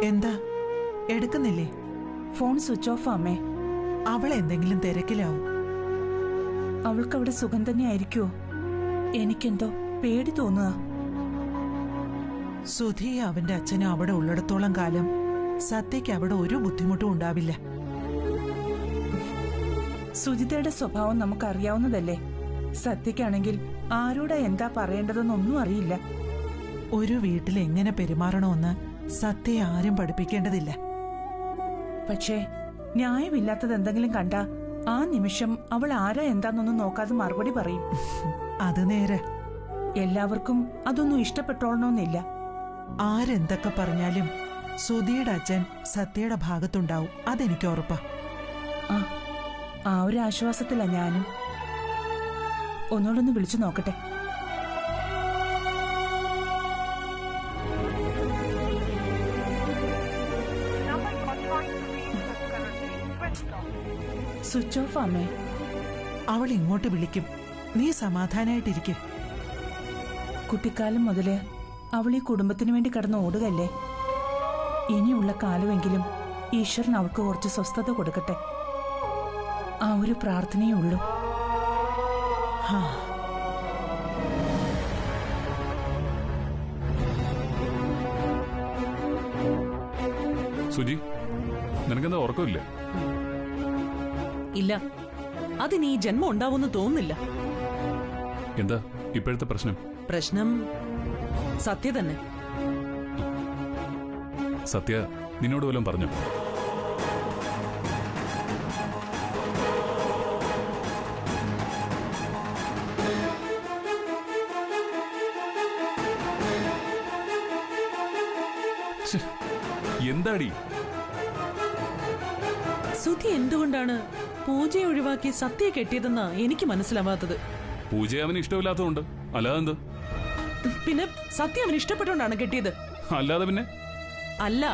എന്താ എടുക്കുന്നില്ലേ? Phone switch off അമ്മേ. അവൾ എന്തെങ്കിലും തിരക്കിലാവും. അവൾക്ക് അവിടെ സുഖം തന്നെ ആയിരിക്കുമോ? എനിക്കെന്തോ പേടി തോന്നുക. സുധി അവന്റെ അച്ഛനും അവിടെ ഉള്ളിടത്തോളം കാലം സത്യയ്ക്ക് അവിടെ ഒരു ബുദ്ധിമുട്ടും ഉണ്ടാവില്ല. സുജിതയുടെ സ്വഭാവം നമുക്കറിയാവുന്നതല്ലേ. സത്യയ്ക്കാണെങ്കിൽ ആരോടാ എന്താ പറയേണ്ടതെന്നൊന്നും അറിയില്ല. ഒരു വീട്ടിൽ എങ്ങനെ പെരുമാറണമെന്ന് സത്യയെ ആരും പഠിപ്പിക്കേണ്ടതില്ല. പക്ഷേ ന്യായമില്ലാത്തത് എന്തെങ്കിലും കണ്ടാ ആ നിമിഷം അവൾ ആരാ എന്താന്നൊന്നും നോക്കാതെ മറുപടി പറയും. അത് നേരെ. എല്ലാവർക്കും അതൊന്നും ഇഷ്ടപ്പെട്ടോളണമെന്നില്ല. ആരെന്തൊക്കെ പറഞ്ഞാലും സുധിയുടെ അച്ഛൻ സത്യയുടെ ഭാഗത്തുണ്ടാവും, അതെനിക്ക് ഉറപ്പാ. ആ ഒരു ആശ്വാസത്തിലാ ഞാനും. ഒന്നുകൂടൊന്ന് വിളിച്ചു നോക്കട്ടെ. സ്വിച്ച് ഓഫ് അമ്മേ. അവൾ ഇങ്ങോട്ട് വിളിക്കും, നീ സമാധാനായിട്ടിരിക്കെ. കുട്ടിക്കാലം മുതല് അവൾ ഈ കുടുംബത്തിനു വേണ്ടി കടന്ന് ഓടുകല്ലേ. ഇനിയുള്ള കാലമെങ്കിലും ഈശ്വരൻ അവൾക്ക് കുറച്ച് സ്വസ്ഥത കൊടുക്കട്ടെ. ആ ഒരു പ്രാർത്ഥനയേ ഉള്ളൂ. സുജി, നിനക്കെന്താ ഉറക്കമില്ല? ഇല്ല, അതിന് ഈ ജന്മം ഉണ്ടാവുമെന്ന് തോന്നുന്നില്ല. എന്താ ഇപ്പോഴത്തെ പ്രശ്നം? പ്രശ്നം സത്യ തന്നെ. സത്യ നിന്നോട് വല്ലതും പറഞ്ഞു? എന്താടി? സുധി എന്തുകൊണ്ടാണ് പൂജയെ ഒഴിവാക്കി സത്യയെ കെട്ടിയതെന്നാ എനിക്ക് മനസ്സിലാവാത്തത്. പൂജയെ അവന് ഇഷ്ടമില്ലാത്തതുകൊണ്ട്. അല്ലാതെ എന്ത്? പിന്നെ സത്യ അവന് ഇഷ്ടപ്പെട്ടുകൊണ്ടാണ് കെട്ടിയത്. അല്ലാതെ പിന്നെ? അല്ല.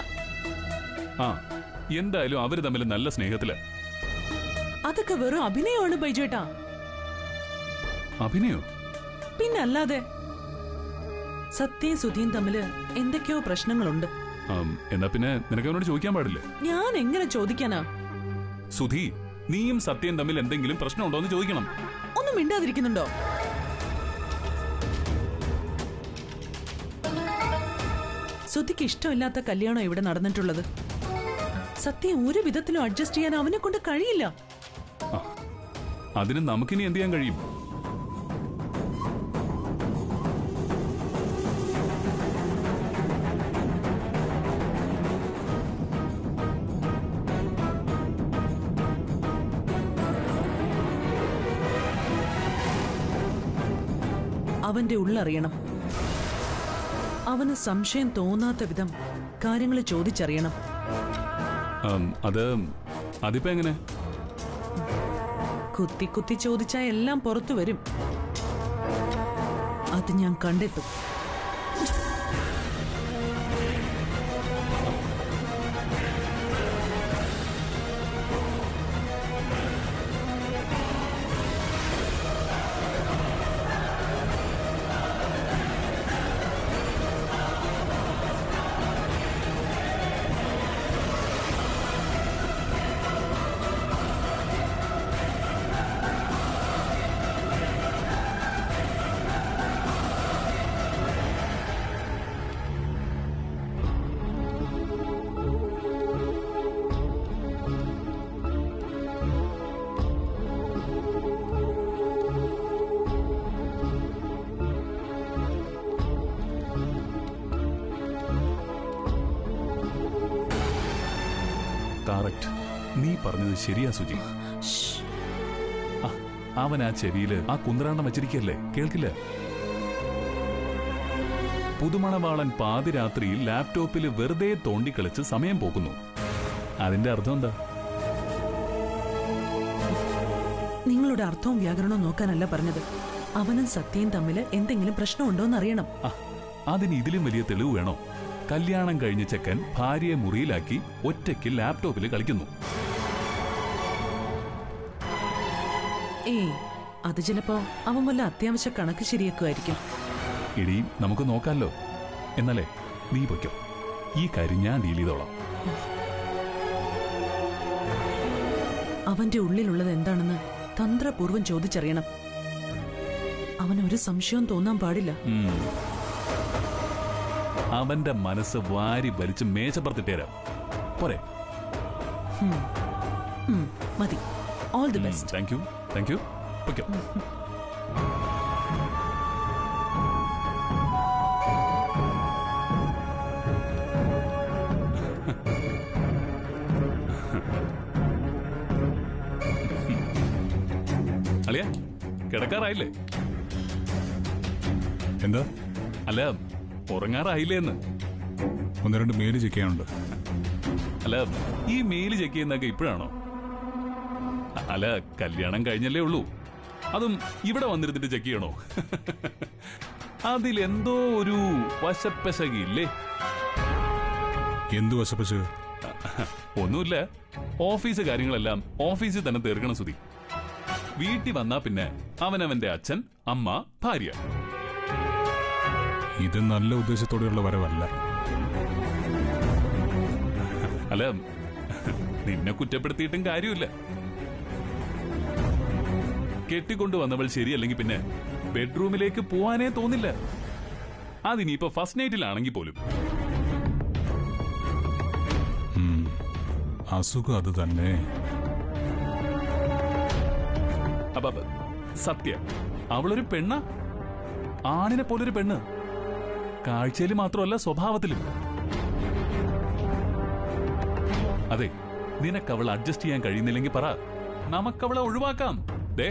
ആ, എന്തായാലും അവര് തമ്മിൽ നല്ല സ്നേഹത്തില. അതൊക്കെ വെറും അഭിനയമാണ് ബൈജുവേട്ടാ. അഭിനയോ? പിന്നെ അല്ലാതെ. സത്യയും സുധിയും തമ്മില് എന്തൊക്കെയോ പ്രശ്നങ്ങളുണ്ട്. എന്നാ പിന്നെ നിനക്ക് അവനോട് ചോദിക്കാൻ പാടില്ലേ? ഞാൻ എങ്ങനെ ചോദിക്കാനാ? സുധി, നീയും സത്യം തമ്മിൽ എന്തെങ്കിലും പ്രശ്നമുണ്ടോ എന്ന് ചോദിക്കണം. ഒന്നും മിണ്ടാതിരിക്കുന്നുണ്ടോ? സുധിക്ക് ഇഷ്ടമില്ലാത്ത കല്യാണം ഇവിടെ നടന്നിട്ടുള്ളത്. സത്യം ഒരു വിധത്തിലും അഡ്ജസ്റ്റ് ചെയ്യാൻ അവനെ കൊണ്ട് കഴിയില്ല. അതിന് നമുക്കിനി എന്ത് ചെയ്യാൻ കഴിയും? അവന്റെ ഉള്ളറിയണം. അവന് സംശയം തോന്നാത്ത വിധം കാര്യങ്ങൾ ചോദിച്ചറിയണം. അതിപ്പോ എങ്ങനെ? കുത്തി കുത്തി ചോദിച്ചാൽ എല്ലാം പുറത്തു വരും. അത് ഞാൻ കണ്ടെത്തും. കറക്റ്റ്, നീ പറഞ്ഞത് ശരിയാ സുജി. അവൻ ആ ചെവിയില് ആ കുന്തറാണ്ടം വെച്ചിരിക്കല്ലേ, കേൾക്കില്ല. പുതുമണവാളൻ പാതിരാത്രിയിൽ ലാപ്ടോപ്പിൽ വെറുതെ തോണ്ടിക്കളിച്ച് സമയം പോക്കുന്നു. അതിന്റെ അർത്ഥം എന്താ? നിങ്ങളുടെ അർത്ഥവും വ്യാകരണവും നോക്കാനല്ല പറഞ്ഞത്. അവനും സത്യയും തമ്മിൽ എന്തെങ്കിലും പ്രശ്നമുണ്ടോന്ന് അറിയണം. അതിന് ഇതിലും വലിയ തെളിവ് വേണോ? കല്യാണം കഴിഞ്ഞ ചെക്കൻ ഭാര്യയെ മുറിയിലാക്കി ഒറ്റയ്ക്ക് ലാപ്ടോപ്പിൽ കളിക്കുന്നു. അത് ചിലപ്പോ അവൻ വല്ല അത്യാവശ്യ കണക്ക് ശരിയാക്കുമായിരിക്കും. ഇടി നമുക്ക് നോക്കാമല്ലോ. എന്നാലേ നീ പൊയ്ക്കോ. ഈ കാര്യം ഞാൻ ഡീൽ ചെയ്തോളാം. അവന്റെ ഉള്ളിലുള്ളത് എന്താണെന്ന് തന്ത്രപൂർവ്വം ചോദിച്ചറിയണം. അവനൊരു സംശയവും തോന്നാൻ പാടില്ല. അവന്റെ മനസ്സ് വാരി വലിച്ച് മേശപ്പുറത്തിട്ടേരാം. പോരെ? മതി. All the best. Thank you. Thank you. Okay. അളിയ കിടക്കാറായില്ലേ? എന്താ? അല്ല, ഉറങ്ങാറായില്ലേ എന്ന്. 1-2 മെയില് ചെക്ക് ചെയ്യാനുണ്ട്. അല്ല, ഈ മെയില് ചെക്ക് ചെയ്യുന്നൊക്കെ ഇപ്പോഴാണോ? അല്ല, കല്യാണം കഴിഞ്ഞല്ലേ ഉള്ളൂ, അതും ഇവിടെ വന്നിരുന്നിട്ട് ചെക്ക് ചെയ്യണോ? അതിലെന്തോ ഒരു വശപ്പശകില്ലേ? എന്തു വശപ്പശക്? ഒന്നുമില്ല, ഓഫീസ് കാര്യങ്ങളെല്ലാം ഓഫീസിൽ തന്നെ തീർക്കണം സുധി. വീട്ടിൽ വന്നാ പിന്നെ അവനവന്റെ അച്ഛൻ, അമ്മ, ഭാര്യ. ഇത് നല്ല ഉദ്ദേശത്തോടെയുള്ള വരവല്ല. അല്ല, നിന്നെ കുറ്റപ്പെടുത്തിയിട്ടും കാര്യമില്ല. കെട്ടിക്കൊണ്ടു വന്നവൾ ശരിയല്ലെങ്കിൽ പിന്നെ ബെഡ്റൂമിലേക്ക് പോവാനേ തോന്നില്ല. അതിനിപ്പോ ഫസ്റ്റ് നൈറ്റിലാണെങ്കിൽ പോലും. അസുഖം അത് തന്നെ. അപ്പൊ സത്യ അവളൊരു പെണ്ണ, ആണിനെ പോലൊരു പെണ്ണ്. കാഴ്ചയിൽ മാത്രമല്ല, സ്വഭാവത്തിലും. അതെ, നിനക്കവൾ അഡ്ജസ്റ്റ് ചെയ്യാൻ കഴിയുന്നില്ലെങ്കിൽ പറ, നമുക്കവളെ ഒഴിവാക്കാം. ദേ,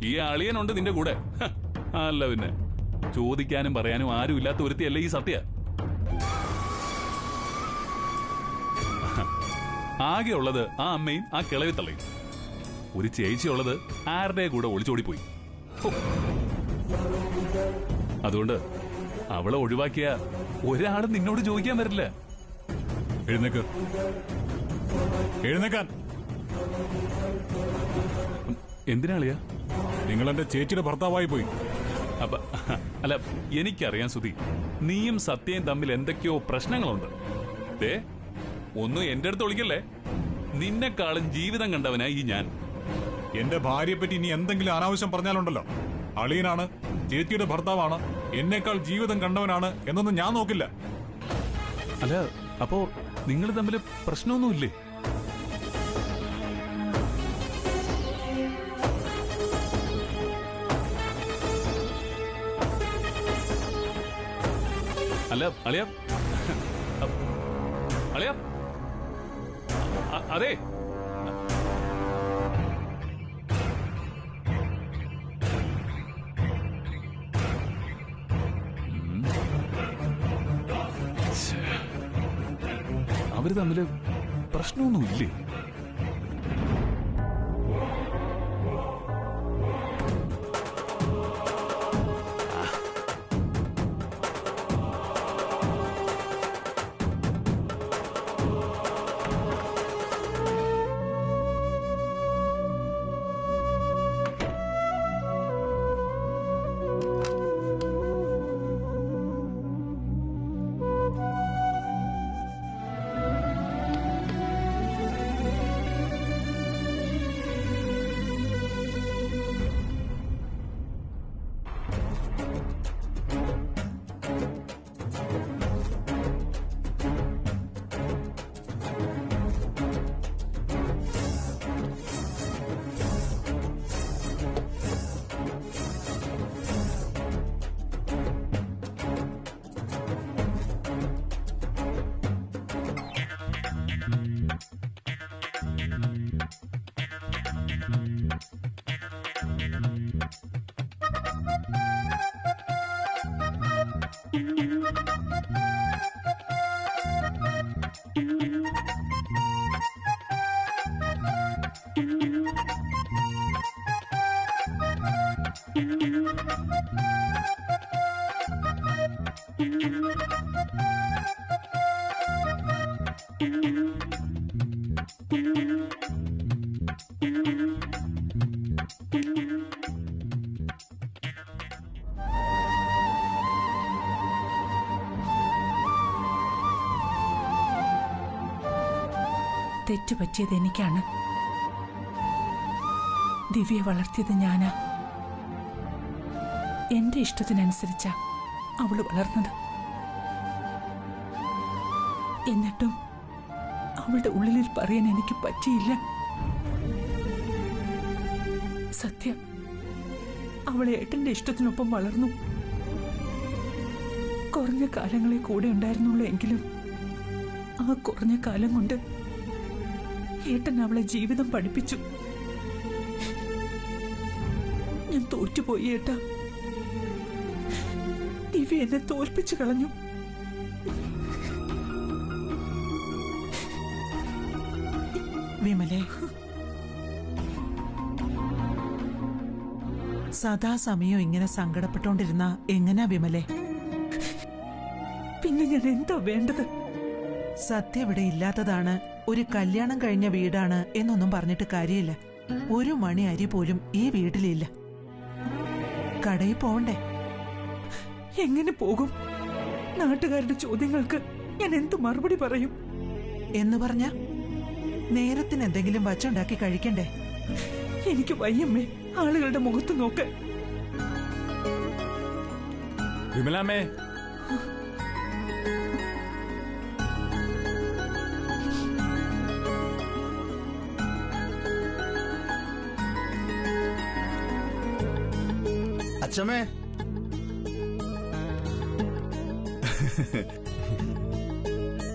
ഈ അളിയനുണ്ട് നിന്റെ കൂടെ. അല്ല പിന്നെ ചോദിക്കാനും പറയാനും ആരും ഇല്ലാത്ത ഒരുത്തിയല്ലേ ഈ സത്യ. ആകെയുള്ളത് ആ അമ്മയും ആ കിളവി തള്ളയും. ഒരു ചേച്ചിയുള്ളത് ആരുടെ കൂടെ ഒളിച്ചോടിപ്പോയി. അതുകൊണ്ട് അവളെ ഒഴിവാക്കിയ ഒരാളും നിന്നോട് ചോദിക്കാൻ വരില്ല. എഴുന്നേക്ക്. എഴുന്നേക്കാൻ. എന്തിനാളിയാ? നിങ്ങൾ എന്റെ ചേച്ചിയുടെ ഭർത്താവായി പോയി. അല്ല, എനിക്കറിയാം സുധി, നീയും സത്യയും തമ്മിൽ എന്തൊക്കെയോ പ്രശ്നങ്ങളുണ്ട്. ദേ, ഒന്നും എന്റെ അടുത്ത് ഒളിക്കല്ലേ. നിന്നെക്കാളും ജീവിതം കണ്ടവനായി ഈ ഞാൻ. എന്റെ ഭാര്യയെ പറ്റി ഇനി എന്തെങ്കിലും അനാവശ്യം പറഞ്ഞാലുണ്ടല്ലോ, അളിയനാണ്, ചേച്ചിയുടെ ഭർത്താവാണ്, എന്നേക്കാൾ ജീവിതം കണ്ടവനാണ് എന്നൊന്നും ഞാൻ നോക്കില്ല. അല്ല, അപ്പോ നിങ്ങൾ തമ്മിൽ പ്രശ്നമൊന്നുമില്ലേ? അല്ല, അളിയ അളിയ അതെ, അവര് തമ്മില് പ്രശ്നമൊന്നുമില്ലേ? തെറ്റ് പറ്റിയത് എനിക്കാണ്. ദിവ്യയെ വളർത്തിയത് ഞാനാ. എന്റെ ഇഷ്ടത്തിനനുസരിച്ചാ അവള് വളർന്നത്. എന്നിട്ടും അവളുടെ ഉള്ളിൽ പറയാൻ എനിക്ക് പറ്റിയില്ല. സത്യം, അവളെ ഏട്ടന്റെ ഇഷ്ടത്തിനൊപ്പം വളർന്നു. കുറഞ്ഞ കാലങ്ങളെ കൂടെ ഉണ്ടായിരുന്നുള്ളൂ എങ്കിലും ആ കുറഞ്ഞ കാലം കൊണ്ട് ഏട്ടൻ അവളെ ജീവിതം പഠിപ്പിച്ചു. ഞാൻ തോറ്റുപോയി ഏട്ടാ. ദിവ്യ എന്നെ തോൽപ്പിച്ചു കളഞ്ഞു. വിമലേ, സദാസമയം ഇങ്ങനെ സങ്കടപ്പെട്ടോണ്ടിരുന്ന എങ്ങനാ വിമലേ? പിന്നെ ഞാൻ എന്താ വേണ്ടത്? സത്യം ഇവിടെ ഇല്ലാത്തതാണ്, ഒരു കല്യാണം കഴിഞ്ഞ വീടാണ് എന്നൊന്നും പറഞ്ഞിട്ട് കാര്യമില്ല. ഒരു മണി അരി പോലും ഈ വീട്ടിലില്ല. കടയിൽ പോണ്ടേ? എങ്ങനെ പോകും? നാട്ടുകാരുടെ ചോദ്യങ്ങൾക്ക് ഞാൻ എന്തു മറുപടി പറയും? എന്ന് പറഞ്ഞ നേരത്തിന് എന്തെങ്കിലും വച്ചുണ്ടാക്കി കഴിക്കണ്ടേ? എനിക്ക് വയ്യമ്മേ ആളുകളുടെ മുഖത്ത് നോക്ക്. വിമലാമ്മേ, അച്ഛമ്മേ,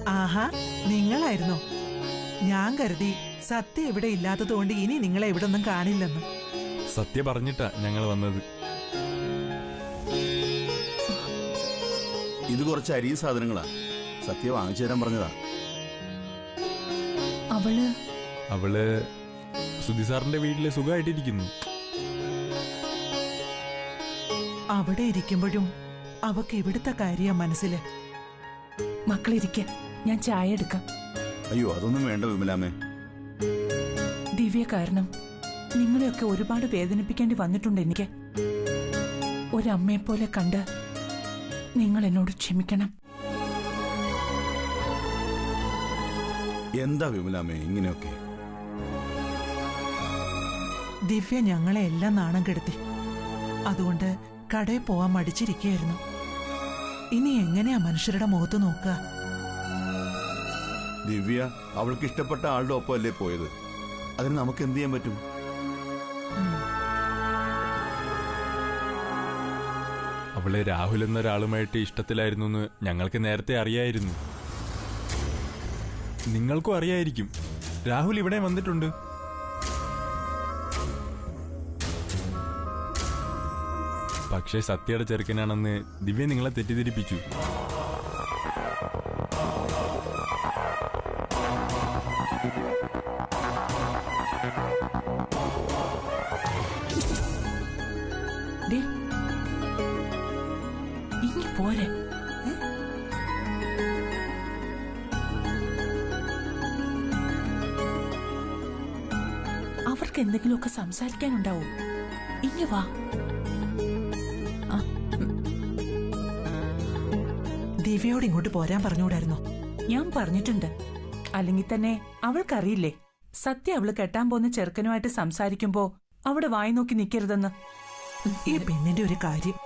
ആഹാ, നിങ്ങളായിരുന്നോ? ഞാൻ കരുതി സത്യം ഇവിടെ ഇല്ലാത്തതുകൊണ്ട് ഇനി നിങ്ങളെ ഇവിടെ ഒന്നും കാണില്ലെന്ന്. സത്യ പറഞ്ഞിട്ടാ ഞങ്ങൾ വന്നത്. ഇത് കുറച്ച് അരി സാധനങ്ങളാ. സത്യ വാങ്ങിച്ചു തരാൻ പറഞ്ഞതാ. അവള് സുധി സാറിന്റെ വീട്ടില് സുഖമായിട്ടിരിക്കുന്നു. അവിടെ ഇരിക്കുമ്പോഴും അവക്ക് ഇവിടുത്തെ കാര്യം മനസ്സില്. മക്കളിരിക്ക, ഞാൻ ചായ എടുക്കാം. അയ്യോ, അതൊന്നും വേണ്ട വിമലാമ്മേ. ദിവ്യ കാരണം നിങ്ങളെയൊക്കെ ഒരുപാട് വേദനിപ്പിക്കേണ്ടി വന്നിട്ടുണ്ട് എനിക്ക്. ഒരമ്മയെപ്പോലെ കണ്ട് നിങ്ങൾ എന്നോട് ക്ഷമിക്കണം. എന്താ വിമലാമ്മേ ഇങ്ങനെയൊക്കെ? ദിവ്യ ഞങ്ങളെ എല്ലാം നാണം കെടുത്തി. അതുകൊണ്ട് കടയിൽ പോവാൻ മടിച്ചിരിക്കുകയായിരുന്നു. ഇനി എങ്ങനെയാ മനുഷ്യരുടെ മുഖത്ത് നോക്കുക? ദിവ്യ അവൾക്ക് ഇഷ്ടപ്പെട്ട ആളുടെ ഒപ്പമല്ലേ പോയത്. അതിന് നമുക്ക് എന്ത് ചെയ്യാൻ പറ്റും? അവള് രാഹുൽ എന്നൊരാളുമായിട്ട് ഇഷ്ടത്തിലായിരുന്നു എന്ന് ഞങ്ങൾക്ക് നേരത്തെ അറിയായിരുന്നു. നിങ്ങൾക്കും അറിയായിരിക്കും. രാഹുൽ ഇവിടെ വന്നിട്ടുണ്ട്. പക്ഷേ സത്യയുടെ ചെറുക്കനാണെന്ന് ദിവ്യ നിങ്ങളെ തെറ്റിദ്ധരിപ്പിച്ചു. ഇനി പോരെ. അവർക്ക് എന്തെങ്കിലുമൊക്കെ സംസാരിക്കാനുണ്ടാവും. ഇനി വാ. ദിവ്യയോട് ഇങ്ങോട്ട് പോരാൻ പറഞ്ഞുകൂടായിരുന്നോ? ഞാൻ പറഞ്ഞിട്ടുണ്ട്. അല്ലെങ്കിൽ തന്നെ അവൾക്കറിയില്ലേ സത്യ അവള് കെട്ടാൻ പോകുന്ന ചെറുക്കനുമായിട്ട് സംസാരിക്കുമ്പോ അവിടെ വായി നോക്കി നിൽക്കരുതെന്ന്. ഈ പെണ്ണിന്റെ ഒരു കാര്യം.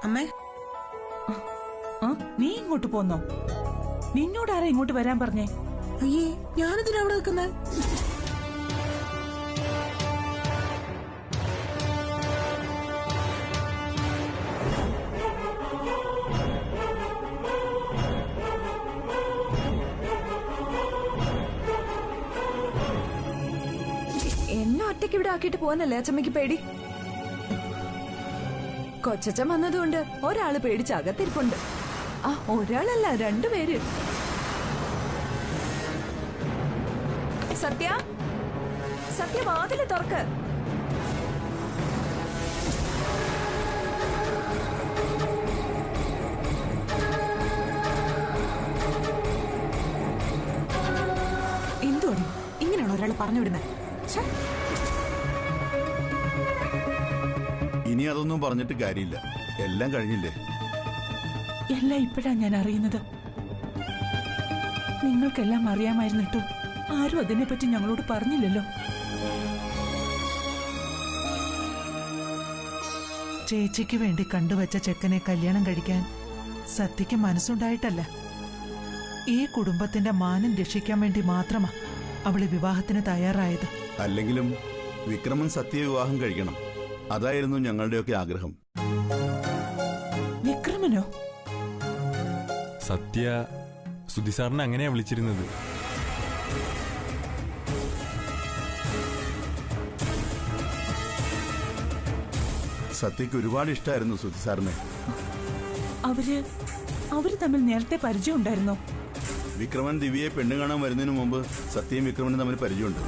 അമ്മേ, നീ ഇങ്ങോട്ട് പോന്നോ? നിന്നോടാരാ ഇങ്ങോട്ട് വരാൻ പറഞ്ഞേ? അയ്യേ, ഞാനെന്തിനാ അവിടെ നിൽക്കുന്നേ? എന്നെ ഒറ്റയ്ക്ക് ഇവിടെ ആക്കിയിട്ട് പോകാനല്ലേ അച്ചമ്മയ്ക്ക് പേടി? കൊച്ചച്ചൻ വന്നതുകൊണ്ട് ഒരാള് പേടിച്ച് അകത്തിരിപ്പുണ്ട്. ആ, ഒരാളല്ല, രണ്ടുപേര്. സത്യ, സത്യ വാതില് തുറക്ക്. എന്തുവാടി ഇങ്ങനെയാണോ ഒരാൾ പറഞ്ഞു വിടുന്നത്? ഇനി അതൊന്നും പറഞ്ഞിട്ട് കാര്യമില്ല. എല്ലാം കഴിഞ്ഞില്ലേ? എല്ലാം ഇപ്പോഴാ ഞാൻ അറിയുന്നത്. നിങ്ങൾക്കെല്ലാം അറിയാമായിരുന്നിട്ടും ആരും അതിനെപ്പറ്റി ഞങ്ങളോട് പറഞ്ഞില്ലല്ലോ. ചേച്ചിക്ക് വേണ്ടി കണ്ടുവച്ച ചെക്കനെ കല്യാണം കഴിക്കാൻ സത്യക്ക് മനസ്സുണ്ടായിട്ടല്ല. ഈ കുടുംബത്തിന്റെ മാനം രക്ഷിക്കാൻ വേണ്ടി മാത്രമാ അവള് വിവാഹത്തിന് തയ്യാറായത്. അല്ലെങ്കിലും വിക്രമൻ സത്യയെ വിവാഹം കഴിക്കണം. അതായിരുന്നു ഞങ്ങളുടെയൊക്കെ ആഗ്രഹം. വിക്രമനോ? സത്യ സുധി സാറിനെ അങ്ങനെയാ വിളിച്ചിരുന്നത്. സത്യക്ക് ഒരുപാട് ഇഷ്ടമായിരുന്നു സുധി സാറിനെ. അവര് തമ്മിൽ നേരത്തെ പരിചയം ഉണ്ടായിരുന്നോ? വിക്രമൻ ദിവ്യയെ പെണ്ണു കാണാൻ വരുന്നതിന് മുമ്പ് സത്യയും വിക്രമനും തമ്മിൽ പരിചയമുണ്ട്.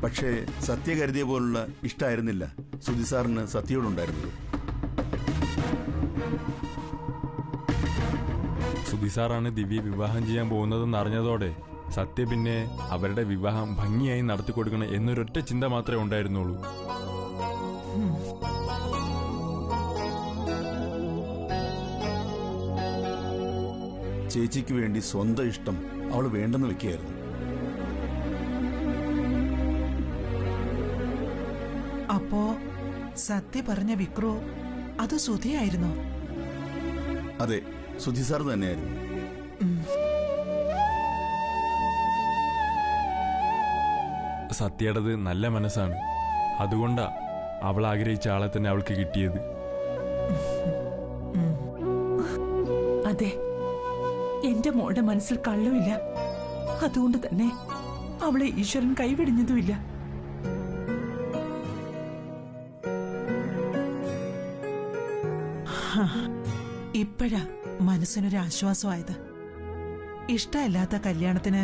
പക്ഷേ സത്യ കരുതിയ പോലുള്ള ഇഷ്ടമായിരുന്നില്ല സുധി സാറിന് സത്യയോടുണ്ടായിരുന്നത്. സുധി സാറാണ് ദിവ്യ വിവാഹം ചെയ്യാൻ പോകുന്നതെന്ന് അറിഞ്ഞതോടെ സത്യ പിന്നെ അവരുടെ വിവാഹം ഭംഗിയായി നടത്തിക്കൊടുക്കണം എന്നൊരൊറ്റ ചിന്ത മാത്രമേ ഉണ്ടായിരുന്നുള്ളൂ. ചേച്ചിക്ക് വേണ്ടി സ്വന്തം ഇഷ്ടം അവൾ വേണ്ടെന്ന് വെക്കുകയായിരുന്നു. അപ്പോ സത്യ പറഞ്ഞ വിക്രു അത് സുധിയായിരുന്നോ? അതെ, സുധി സാർ തന്നെയായിരുന്നു. സത്യയുടേത് നല്ല മനസ്സാണ്. അതുകൊണ്ടാ അവൾ ആഗ്രഹിച്ച ആളെ തന്നെ അവൾക്ക് കിട്ടിയത്. അതെ, എന്റെ മോളുടെ മനസ്സിൽ കള്ളമില്ല. അതുകൊണ്ട് തന്നെ അവളെ ഈശ്വരൻ കൈവിടിഞ്ഞതുമില്ല. ഇപ്പോഴാ മനസ്സിനൊരു ആശ്വാസമായത്. ഇഷ്ടമില്ലാത്ത കല്യാണത്തിന്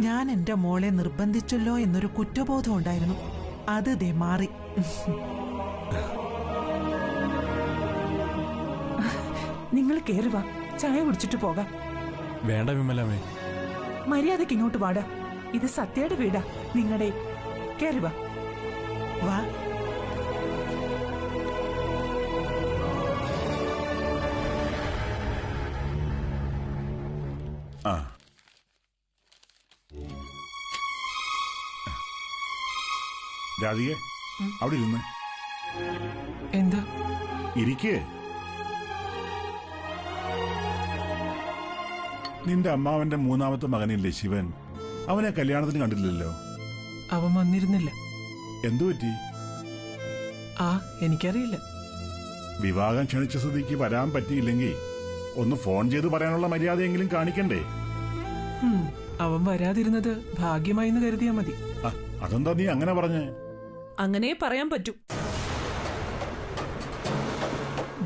ഞാൻ എന്റെ മോളെ നിർബന്ധിച്ചല്ലോ എന്നൊരു കുറ്റബോധം ഉണ്ടായിരുന്നു. അത് ദേ മാറി. നിങ്ങൾ കേറി വാ, ചായ കുടിച്ചിട്ട് പോകാം. വേണ്ട വിമലമ്മേ, മര്യാദക്ക് ഇങ്ങോട്ട് വാടാ. ഇത് സത്യയുടെ വീടാ, നിങ്ങളുടെ. കേറി വാ. വാ. ആ, രാധികെ അവിടെ ഇരുന്ന്. എന്താ? ഇരിക്കേ. നിന്റെ അമ്മാവന്റെ മൂന്നാമത്തെ മകനില്ലേ ശിവൻ, അവനെ കല്യാണത്തിന് കണ്ടില്ലല്ലോ. അവൻ വന്നിരുന്നില്ല. എന്തു പറ്റി? എനിക്കറിയില്ല. വിവാഹം ക്ഷണിച്ച സ്ഥിതിക്ക് വരാൻ പറ്റിയില്ലെങ്കിൽ ഒന്ന് ഫോൺ ചെയ്ത് പറയാനുള്ള മര്യാദയെങ്കിലും കാണിക്കണ്ടേ? അവൻ വരാതിരുന്നത് ഭാഗ്യമായി എന്ന് കരുതിയാ മതി. അതെന്താ നീ അങ്ങനെ പറഞ്ഞേ? അങ്ങനെ പറയാൻ പറ്റൂ.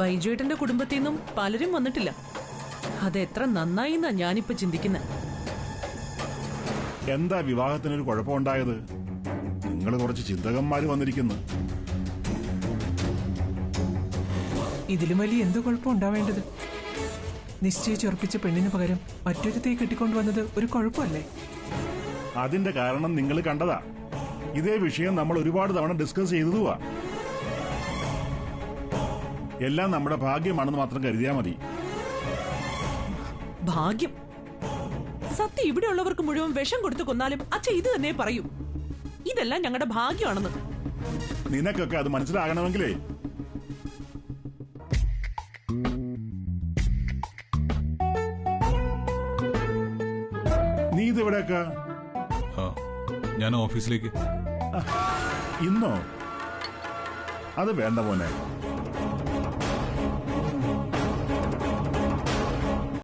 ബൈജുവേട്ടന്റെ കുടുംബത്തിൽ നിന്നും പലരും വന്നിട്ടില്ല. അതെത്ര നന്നായി എന്നാ ഞാനിപ്പോ ചിന്തിക്കുന്നത്. എന്താ വിവാഹത്തിനൊരു കുഴപ്പമുണ്ടായത്? നിങ്ങൾ കുറച്ച് ചിന്തകന്മാര് വന്നിരിക്കുന്നു. ഇതിലും വലിയ എന്ത് കുഴപ്പം ഉണ്ടാവേണ്ടത്? നിശ്ചയിച്ചുറപ്പിച്ച പെണ്ണിന് പകരം മറ്റൊരുത്തെ കെട്ടിക്കൊണ്ടുവന്നത് ഒരു കുഴപ്പമല്ലേ? അതിന്റെ കാരണം നിങ്ങൾ കണ്ടതാ. ഇതേ വിഷയം നമ്മൾ ഒരുപാട് തവണ ഡിസ്കസ് ചെയ്തതുവാ. എല്ലാം നമ്മുടെ ഭാഗ്യമാണെന്ന് മാത്രം കരുതിയാ മതി. ഭാഗ്യം? സത്യം ഇവിടെയുള്ളവർക്ക് മുഴുവൻ വിഷം കൊടുത്തു കൊന്നാലും അച്ഛ ഇത് തന്നെ പറയും, ഇതെല്ലാം ഞങ്ങളുടെ ഭാഗ്യമാണെന്ന്. നിനക്കൊക്കെ അത് മനസ്സിലാകണമെങ്കിലേ നീ ഇതെവിടെയൊക്കെ? ഞാൻ ഓഫീസിലേക്ക്. ഇന്നോ? അത് വേണ്ട മോനെ.